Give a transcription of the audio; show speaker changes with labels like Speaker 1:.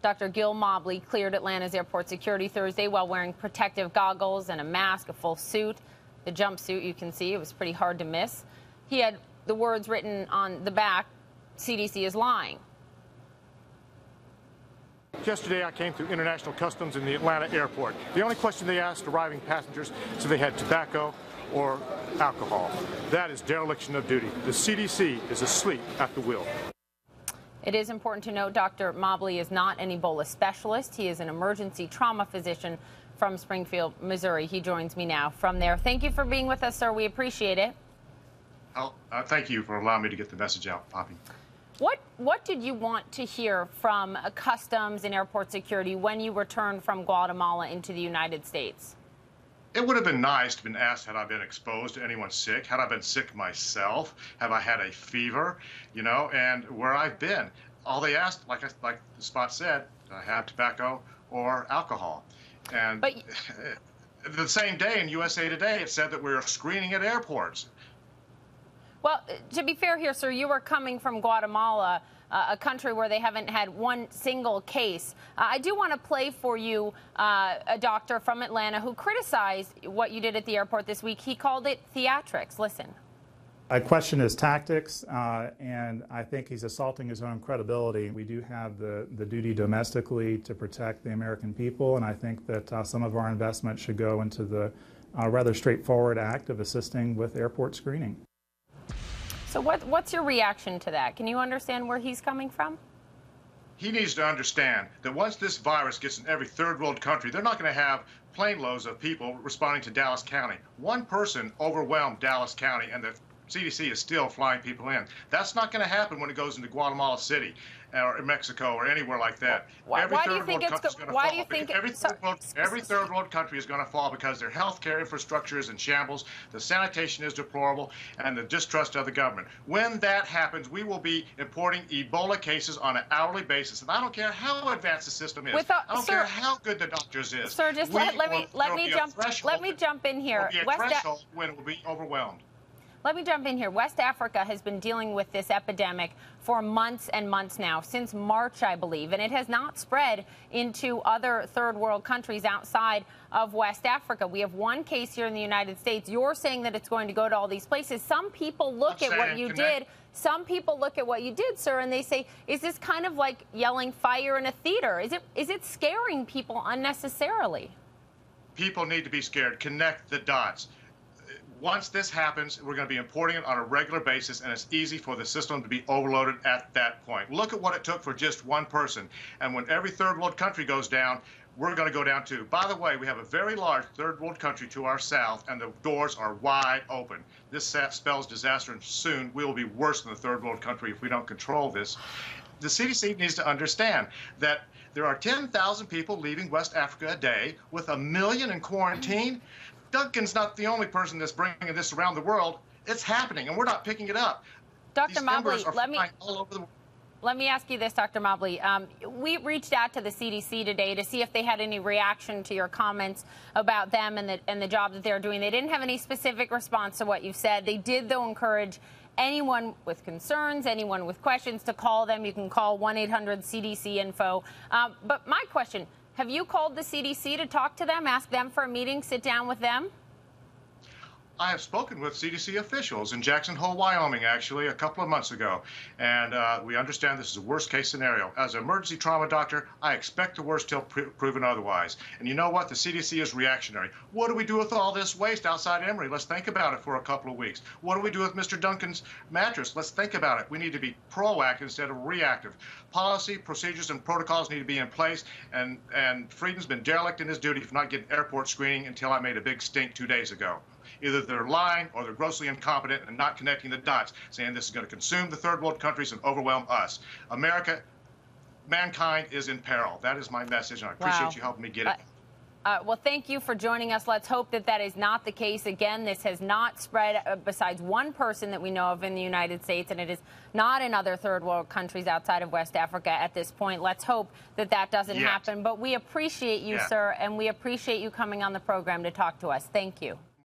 Speaker 1: Dr. Gilbert Mobley cleared Atlanta's airport security Thursday while wearing protective goggles and a mask, a full suit. The jumpsuit, you can see, it was pretty hard to miss. He had the words written on the back, "CDC is lying."
Speaker 2: Yesterday, I came through International Customs in the Atlanta airport. The only question they asked arriving passengers is if they had tobacco or alcohol. That is dereliction of duty. The CDC is asleep at the wheel.
Speaker 1: It is important to note Dr. Mobley is not an Ebola specialist. He is an emergency trauma physician from Springfield, Missouri. He joins me now from there. Thank you for being with us, sir. We appreciate it.
Speaker 3: Thank you for allowing me to get the message out, Poppy.
Speaker 1: What did you want to hear from Customs and Airport Security when you returned from Guatemala into the United States?
Speaker 3: It would have been nice to have been asked, had I been exposed to anyone sick? Had I been sick myself? Have I had a fever? You know, and where I've been. All they asked, like the spot said, did I have tobacco or alcohol? And the same day in USA Today, it said that we were screening at airports.
Speaker 1: Well, to be fair here, sir, you were coming from Guatemala, a country where they haven't had one single case. I do want to play for you a doctor from Atlanta who criticized what you did at the airport this week. He called it theatrics. Listen.
Speaker 4: I question his tactics, and I think he's assaulting his own credibility. We do have the duty domestically to protect the American people, and I think that some of our investment should go into the rather straightforward act of assisting with airport screening.
Speaker 1: So what's your reaction to that? Can you understand where he's coming from?
Speaker 3: He needs to understand that once this virus gets in every third world country, they're not going to have plane loads of people responding to Dallas County. One person overwhelmed Dallas County, and the CDC is still flying people in. That's not going to happen when it goes into Guatemala City or Mexico or anywhere like that.
Speaker 1: Why do you think it's why do you think
Speaker 3: every third world country is going to fall because their healthcare infrastructure is in shambles, the sanitation is deplorable, and the distrust of the government. When that happens, we will be importing Ebola cases on an hourly basis, and I don't care how advanced the system is. I don't care how good the doctors is.
Speaker 1: Sir, just let me jump in here.
Speaker 3: There will be a threshold when it will be overwhelmed.
Speaker 1: Let me jump in here. West Africa has been dealing with this epidemic for months and months now, since March, I believe, and it has not spread into other third world countries outside of West Africa. We have one case here in the United States. You're saying that it's going to go to all these places. Some people look at what you did. Some people look at what you did, sir, and they say, is this kind of like yelling fire in a theater? Is it scaring people unnecessarily?
Speaker 3: People need to be scared. Connect the dots. Once this happens, we're going to be importing it on a regular basis, and it's easy for the system to be overloaded at that point. Look at what it took for just one person. And when every third world country goes down, we're going to go down too. By the way, we have a very large third world country to our south, and the doors are wide open. This spells disaster, and soon we will be worse than the third world country if we don't control this. The CDC needs to understand that there are 10,000 people leaving West Africa a day with 1 million in quarantine. Duncan's not the only person that's bringing this around the world. It's happening, and we're not picking it up.
Speaker 1: Dr. Mobley, let me ask you this, Dr. Mobley. We reached out to the CDC today to see if they had any reaction to your comments about them and the job that they're doing. They didn't have any specific response to what you said. They did, though, encourage anyone with concerns, anyone with questions to call them. You can call 1-800-CDC-INFO. But my question, have you called the CDC to talk to them, ask them for a meeting, sit down with them?
Speaker 3: I have spoken with CDC officials in Jackson Hole, Wyoming, actually, a couple of months ago, and we understand this is a worst-case scenario. As an emergency trauma doctor, I expect the worst till proven otherwise. And you know what? The CDC is reactionary. What do we do with all this waste outside Emory? Let's think about it for a couple of weeks. What do we do with Mr. Duncan's mattress? Let's think about it. We need to be proactive instead of reactive. Policy, procedures, and protocols need to be in place, and Friedman's been derelict in his duty for not getting airport screening until I made a big stink 2 days ago. Either they're lying or they're grossly incompetent and not connecting the dots, saying this is going to consume the third world countries and overwhelm us. America, mankind is in peril. That is my message, and I appreciate you helping me get it.
Speaker 1: Well, thank you for joining us. Let's hope that that is not the case. Again, this has not spread besides one person that we know of in the United States, and it is not in other third world countries outside of West Africa at this point. Let's hope that that doesn't happen. But we appreciate you, sir, and we appreciate you coming on the program to talk to us. Thank you.